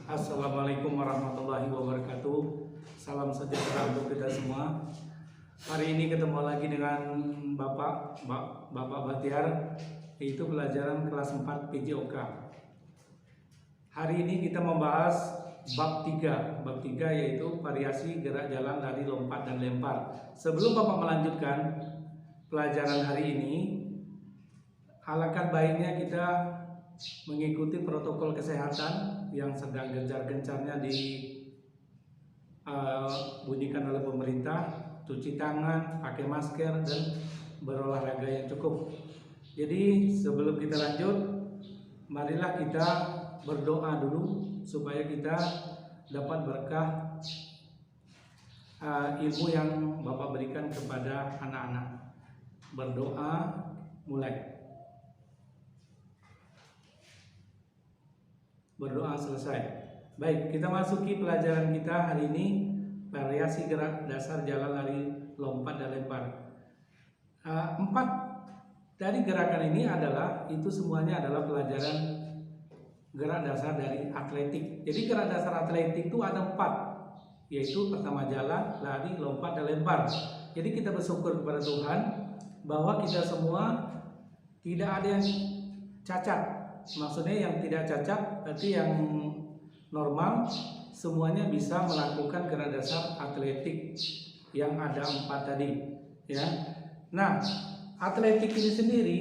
Assalamualaikum warahmatullahi wabarakatuh. Salam sejahtera untuk kita semua. Hari ini ketemu lagi dengan Bapak Batiar, yaitu pelajaran kelas 4 PJOK. Hari ini kita membahas bab 3. Bab 3 yaitu variasi gerak jalan, lari, lompat, dan lempar. Sebelum Bapak melanjutkan pelajaran hari ini, alangkah baiknya kita mengikuti protokol kesehatan yang sedang gencar-gencarnya dibunyikan oleh pemerintah, cuci tangan, pakai masker, dan berolahraga yang cukup. Jadi sebelum kita lanjut, marilah kita berdoa dulu supaya kita dapat berkah ilmu yang Bapak berikan kepada anak-anak. Berdoa, mulai. Berdoa selesai. Baik, kita masuki pelajaran kita hari ini, variasi gerak dasar jalan, lari, lompat, dan lempar. 4 dari gerakan ini itu semuanya adalah pelajaran gerak dasar dari atletik. Jadi gerak dasar atletik itu ada 4, yaitu pertama jalan, lari, lompat, dan lempar. Jadi kita bersyukur kepada Tuhan bahwa kita semua tidak ada yang cacat. Maksudnya yang tidak cacat berarti yang normal semuanya bisa melakukan gerak dasar atletik yang ada 4 tadi, ya. Nah, atletik ini sendiri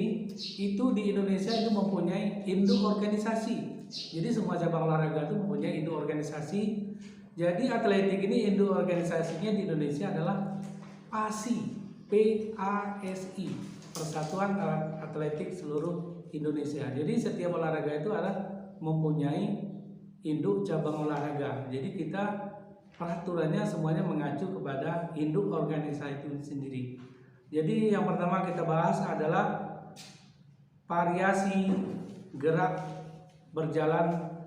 itu di Indonesia itu mempunyai induk organisasi. Jadi semua cabang olahraga itu mempunyai induk organisasi. Jadi atletik ini induk organisasinya di Indonesia adalah PASI, PASI, Persatuan Atletik Seluruh Indonesia. Jadi setiap olahraga itu mempunyai induk cabang olahraga. Jadi kita peraturannya semuanya mengacu kepada induk organisasi itu sendiri. Jadi yang pertama kita bahas adalah variasi gerak berjalan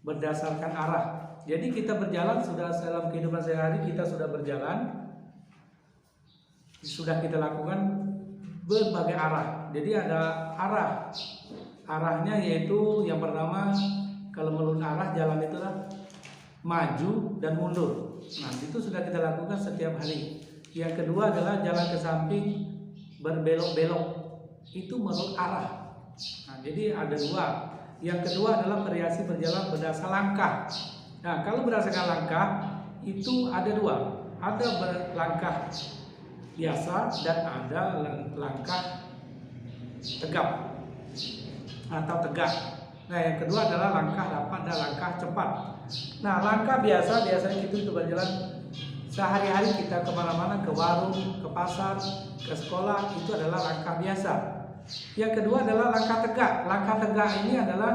berdasarkan arah. Jadi kita berjalan sudah dalam kehidupan sehari-hari, kita sudah berjalan, sudah kita lakukan berbagai arah. Jadi ada arahnya, yaitu yang pertama kalau menurut arah jalan itu maju dan mundur. Nah, itu sudah kita lakukan setiap hari. Yang kedua adalah jalan ke samping berbelok-belok. Itu menurut arah. Nah, jadi ada 2. Yang kedua adalah variasi berjalan berdasar langkah. Nah, kalau berdasarkan langkah itu ada 2. Ada langkah biasa dan ada langkah tegap atau tegak. Nah, yang kedua adalah langkah rapat dan langkah cepat. Nah, langkah biasanya kita berjalan sehari-hari, kita kemana-mana, ke warung, ke pasar, ke sekolah, itu adalah langkah biasa. Yang kedua adalah langkah tegak. Langkah tegak ini adalah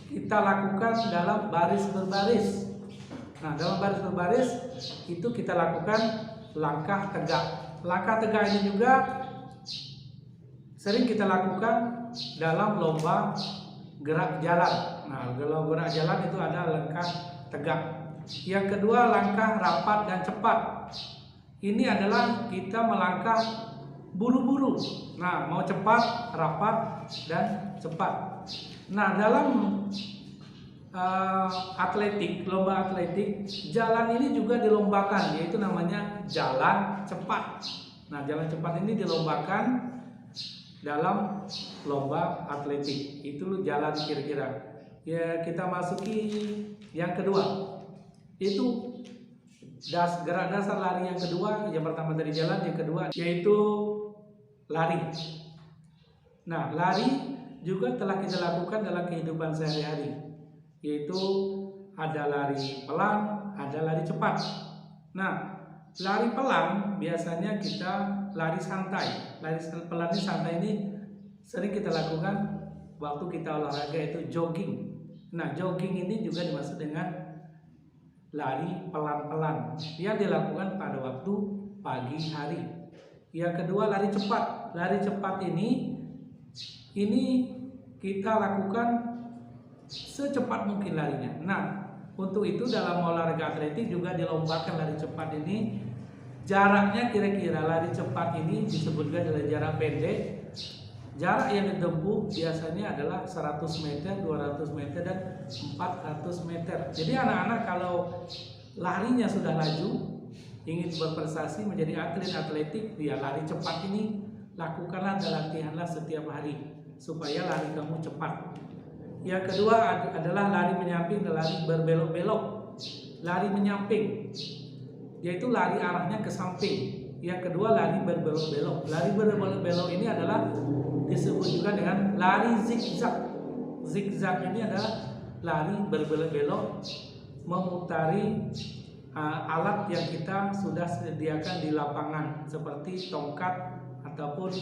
kita lakukan dalam baris berbaris. Nah, dalam baris berbaris itu kita lakukan langkah tegak. Langkah tegak ini juga sering kita lakukan dalam lomba gerak jalan. Nah, kalau gerak jalan itu ada langkah tegak. Yang kedua langkah rapat dan cepat. Ini adalah kita melangkah buru-buru. Nah, mau cepat, rapat, dan cepat. Nah, dalam lomba atletik, jalan ini juga dilombakan, yaitu namanya jalan cepat. Nah, jalan cepat ini dilombakan dalam lomba atletik. Itu jalan kira-kira. Ya, kita masuki yang kedua. Itu gerak dasar lari yang kedua. Yang pertama dari jalan, yang kedua yaitu lari. Nah, lari juga telah kita lakukan dalam kehidupan sehari-hari, yaitu ada lari pelan, ada lari cepat. Nah, lari pelan biasanya kita lari santai. Lari pelan ini santai ini sering kita lakukan waktu kita olahraga, itu jogging. Nah, jogging ini juga dimaksud dengan lari pelan-pelan yang dilakukan pada waktu pagi hari. Yang kedua lari cepat. Lari cepat ini kita lakukan secepat mungkin larinya. Nah, untuk itu dalam olahraga atletik juga dilombakan lari cepat ini. Jaraknya kira-kira lari cepat ini disebutkan adalah jarak pendek. Jarak yang ditempuh biasanya adalah 100 meter, 200 meter, dan 400 meter. Jadi anak-anak kalau larinya sudah laju, ingin berprestasi menjadi atlet atletik, dia lari cepat ini lakukanlah dan latihanlah setiap hari supaya lari kamu cepat. Yang kedua adalah lari menyamping dan lari berbelok-belok. Lari menyamping yaitu lari arahnya ke samping. Yang kedua lari berbelok-belok. Lari berbelok-belok ini adalah disebut juga dengan lari zigzag. Zigzag ini adalah lari berbelok-belok memutari alat yang kita sudah sediakan di lapangan seperti tongkat ataupun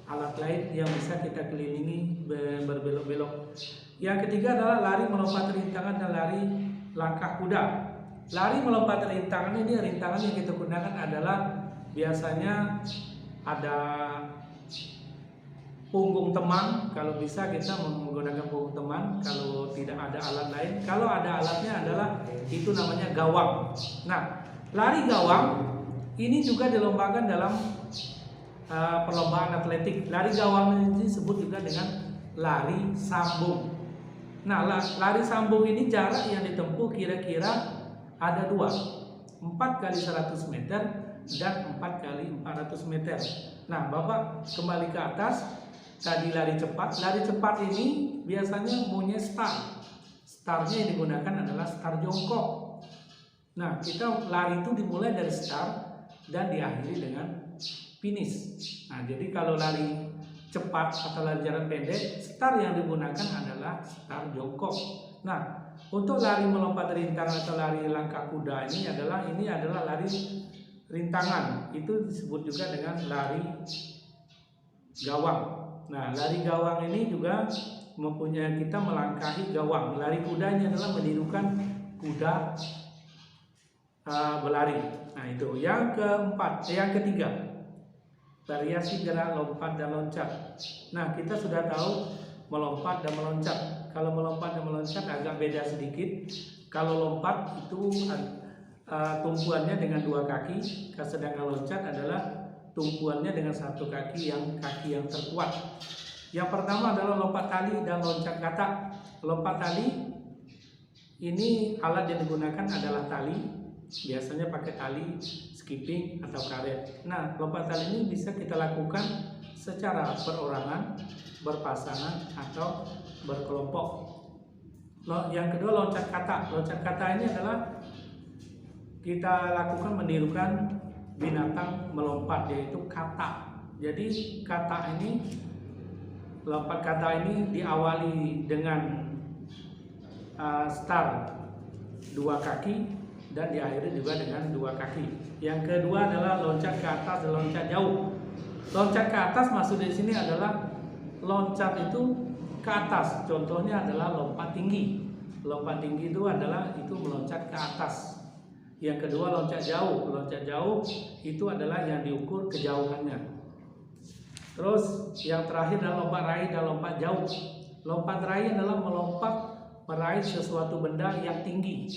alat lain yang bisa kita kelilingi berbelok-belok. Yang ketiga adalah lari melompat rintangan dan lari langkah kuda. Lari melompat rintangan ini, rintangan yang kita gunakan adalah biasanya ada punggung teman. Kalau bisa kita menggunakan punggung teman. Kalau tidak ada alat lain, kalau ada alatnya adalah itu namanya gawang. Nah, lari gawang ini juga dilombakan dalam perlombaan atletik. Lari gawang ini disebut juga dengan lari sambung. Nah, lari sambung ini jarak yang ditempuh kira-kira ada 4 kali 100 meter dan 4 kali 400 meter. Nah, Bapak kembali ke atas. Tadi lari cepat. Lari cepat ini biasanya punya start. Startnya yang digunakan adalah start jongkok. Nah, kita lari itu dimulai dari start dan diakhiri dengan finish. Nah, jadi kalau lari cepat atau lari jarak pendek, start yang digunakan adalah start jongkok. Nah, untuk lari melompat rintangan atau lari langkah kuda ini adalah lari rintangan. Itu disebut juga dengan lari gawang. Nah, lari gawang ini juga mempunyai kita melangkahi gawang. Lari kuda ini adalah menirukan kuda berlari. Nah, itu yang keempat. Yang ketiga, variasi gerak lompat dan loncat. Nah, kita sudah tahu melompat dan meloncat. Kalau melompat dan meloncat agak beda sedikit. Kalau lompat itu tumpuannya dengan 2 kaki, sedangkan loncat adalah tumpuannya dengan 1 kaki yang terkuat. Yang pertama adalah lompat tali dan loncat katak. Lompat tali ini alat yang digunakan adalah tali, biasanya pakai tali skipping atau karet. Nah, lompat tali ini bisa kita lakukan secara perorangan, berpasangan atau berkelompok. Yang kedua loncat kata. Loncat kata ini adalah kita lakukan menirukan binatang melompat, yaitu kata. Jadi kata ini, lompat kata ini diawali dengan start 2 kaki dan diakhiri juga dengan 2 kaki. Yang kedua adalah loncat ke atas dan loncat jauh. Loncat ke atas maksud di sini adalah loncat itu ke atas. Contohnya adalah lompat tinggi. Lompat tinggi itu adalah meloncat ke atas. Yang kedua loncat jauh. Loncat jauh itu adalah yang diukur kejauhannya. Terus yang terakhir adalah lompat raih dan lompat jauh. Lompat raih adalah melompat meraih sesuatu benda yang tinggi.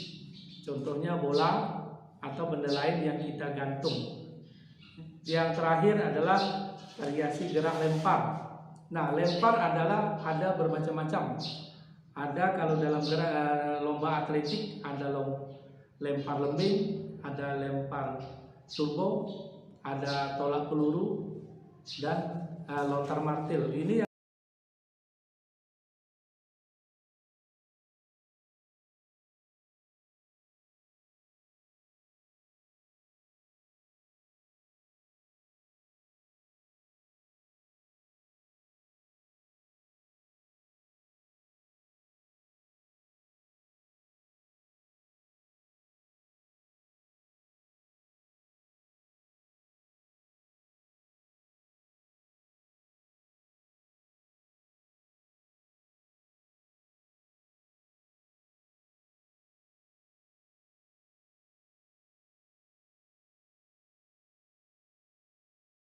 Contohnya bola atau benda lain yang kita gantung. Yang terakhir adalah variasi gerak lempar. Nah, lempar adalah ada bermacam-macam. Ada kalau dalam gerak lomba atletik ada lempar lembing, ada lempar turbo, ada tolak peluru dan lontar martil. Ini